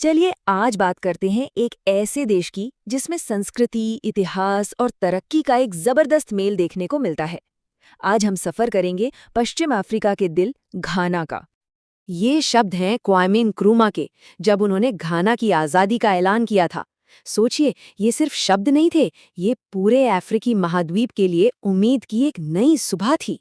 चलिए आज बात करते हैं एक ऐसे देश की जिसमें संस्कृति, इतिहास और तरक्की का एक जबरदस्त मेल देखने को मिलता है। आज हम सफर करेंगे पश्चिम अफ्रीका के दिल घाना का। ये शब्द हैं क्वामे नक्रूमा के, जब उन्होंने घाना की आज़ादी का ऐलान किया था। सोचिए, ये सिर्फ शब्द नहीं थे, ये पूरे अफ्रीकी महाद्वीप के लिए उम्मीद की एक नई सुबह थी।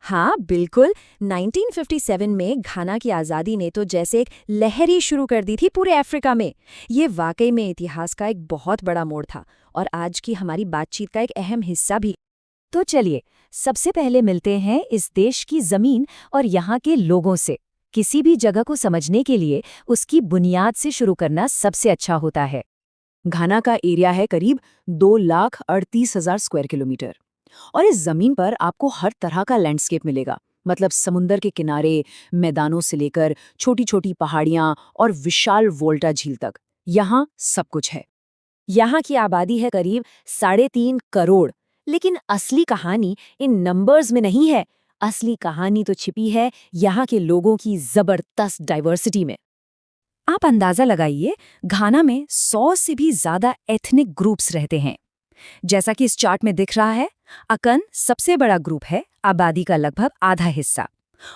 हाँ बिल्कुल, 1957 में घाना की आज़ादी ने तो जैसे एक लहर ही शुरू कर दी थी पूरे अफ्रीका में। ये वाकई में इतिहास का एक बहुत बड़ा मोड़ था और आज की हमारी बातचीत का एक अहम हिस्सा भी। तो चलिए, सबसे पहले मिलते हैं इस देश की ज़मीन और यहाँ के लोगों से। किसी भी जगह को समझने के लिए उसकी बुनियाद से शुरू करना सबसे अच्छा होता है। घाना का एरिया है करीब 2,38,000 स्क्वायर किलोमीटर। और इस जमीन पर आपको हर तरह का लैंडस्केप मिलेगा। मतलब समुंदर के किनारे, मैदानों से लेकर छोटी छोटी पहाड़ियां और विशाल वोल्टा झील तक, यहाँ सब कुछ है। यहाँ की आबादी है करीब 3.5 करोड़। लेकिन असली कहानी इन नंबर्स में नहीं है। असली कहानी तो छिपी है यहाँ के लोगों की जबरदस्त डाइवर्सिटी में। आप अंदाजा लगाइए, घाना में 100 से भी ज्यादा एथनिक ग्रुप्स रहते हैं। जैसा कि इस चार्ट में दिख रहा है, अकन सबसे बड़ा ग्रुप है, आबादी का लगभग आधा हिस्सा।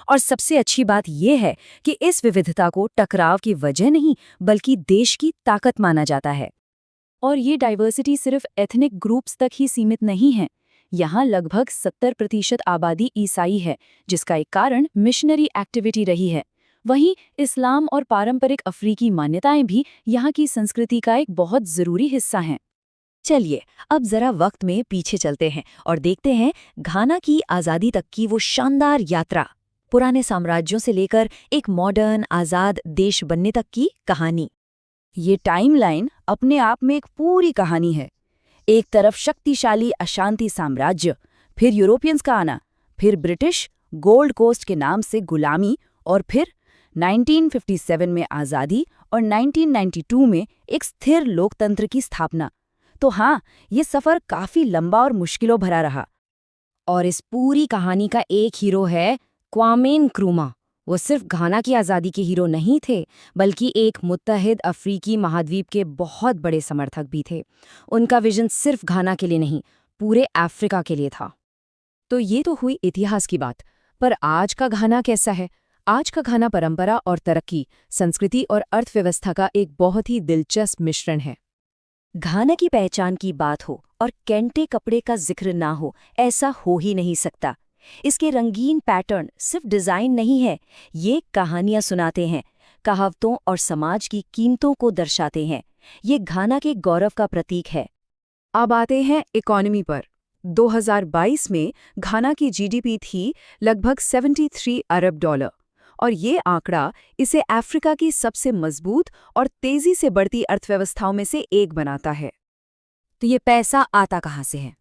और सबसे अच्छी बात यह है कि इस विविधता को टकराव की वजह नहीं, बल्कि देश की ताकत माना जाता है। और ये डाइवर्सिटी सिर्फ एथनिक ग्रुप्स तक ही सीमित नहीं है। यहाँ लगभग 70% आबादी ईसाई है, जिसका एक कारण मिशनरी एक्टिविटी रही है। वहीं इस्लाम और पारंपरिक अफ्रीकी मान्यताएं भी यहाँ की संस्कृति का एक बहुत जरूरी हिस्सा हैं। चलिए अब जरा वक्त में पीछे चलते हैं और देखते हैं घाना की आज़ादी तक की वो शानदार यात्रा, पुराने साम्राज्यों से लेकर एक मॉडर्न आज़ाद देश बनने तक की कहानी। ये टाइमलाइन अपने आप में एक पूरी कहानी है। एक तरफ शक्तिशाली अशांति साम्राज्य, फिर यूरोपियंस का आना, फिर ब्रिटिश गोल्ड कोस्ट के नाम से गुलामी, और फिर 1957 में आज़ादी और 1992 में एक स्थिर लोकतंत्र की स्थापना। तो हाँ, ये सफ़र काफ़ी लंबा और मुश्किलों भरा रहा। और इस पूरी कहानी का एक हीरो है क्वामे नक्रूमा। वो सिर्फ घाना की आज़ादी के हीरो नहीं थे, बल्कि एक मुत्तहिद अफ्रीकी महाद्वीप के बहुत बड़े समर्थक भी थे। उनका विजन सिर्फ घाना के लिए नहीं, पूरे अफ्रीका के लिए था। तो ये तो हुई इतिहास की बात, पर आज का घाना कैसा है? आज का घाना परंपरा और तरक्की, संस्कृति और अर्थव्यवस्था का एक बहुत ही दिलचस्प मिश्रण है। घाना की पहचान की बात हो और केंटे कपड़े का जिक्र ना हो, ऐसा हो ही नहीं सकता। इसके रंगीन पैटर्न सिर्फ डिजाइन नहीं है, ये कहानियां सुनाते हैं, कहावतों और समाज की कीमतों को दर्शाते हैं। ये घाना के गौरव का प्रतीक है। अब आते हैं इकोनॉमी पर। 2022 में घाना की जीडीपी थी लगभग $73 अरब, और ये आंकड़ा इसे अफ्रीका की सबसे मजबूत और तेजी से बढ़ती अर्थव्यवस्थाओं में से एक बनाता है। तो ये पैसा आता कहाँ से है?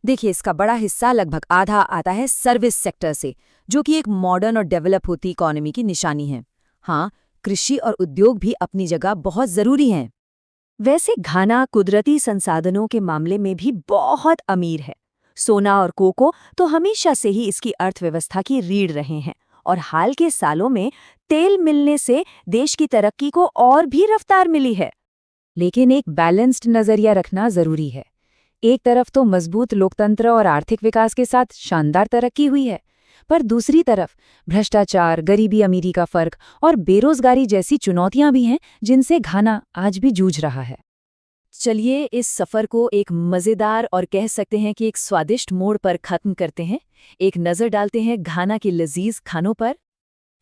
देखिए, इसका बड़ा हिस्सा, लगभग आधा, आता है सर्विस सेक्टर से, जो कि एक मॉडर्न और डेवलप होती इकोनॉमी की निशानी है। हाँ, कृषि और उद्योग भी अपनी जगह बहुत जरूरी हैं। वैसे घाना कुदरती संसाधनों के मामले में भी बहुत अमीर है। सोना और कोको तो हमेशा से ही इसकी अर्थव्यवस्था की रीढ़ रहे हैं, और हाल के सालों में तेल मिलने से देश की तरक्की को और भी रफ्तार मिली है। लेकिन एक बैलेंस्ड नजरिया रखना जरूरी है। एक तरफ तो मजबूत लोकतंत्र और आर्थिक विकास के साथ शानदार तरक्की हुई है, पर दूसरी तरफ भ्रष्टाचार, गरीबी अमीरी का फर्क और बेरोजगारी जैसी चुनौतियां भी हैं, जिनसे घाना आज भी जूझ रहा है। चलिए इस सफर को एक मजेदार और कह सकते हैं कि एक स्वादिष्ट मोड़ पर खत्म करते हैं। एक नजर डालते हैं घाना के लजीज खानों पर।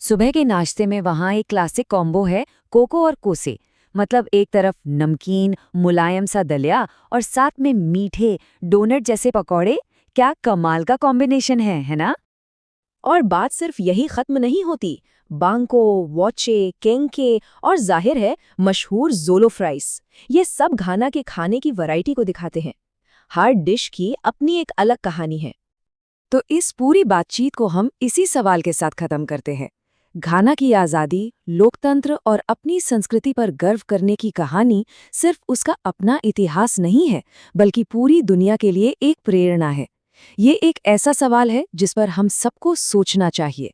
सुबह के नाश्ते में वहाँ एक क्लासिक कॉम्बो है, कोको और कोसे। मतलब एक तरफ नमकीन मुलायम सा दलिया और साथ में मीठे डोनट जैसे पकौड़े। क्या कमाल का कॉम्बिनेशन है ना? और बात सिर्फ यही खत्म नहीं होती। बांको, वॉचे, केंके और जाहिर है मशहूर जोलो फ्राइस, ये सब घाना के खाने की वैरायटी को दिखाते हैं। हर डिश की अपनी एक अलग कहानी है। तो इस पूरी बातचीत को हम इसी सवाल के साथ खत्म करते हैं। घाना की आज़ादी, लोकतंत्र और अपनी संस्कृति पर गर्व करने की कहानी सिर्फ उसका अपना इतिहास नहीं है, बल्कि पूरी दुनिया के लिए एक प्रेरणा है। ये एक ऐसा सवाल है जिस पर हम सबको सोचना चाहिए।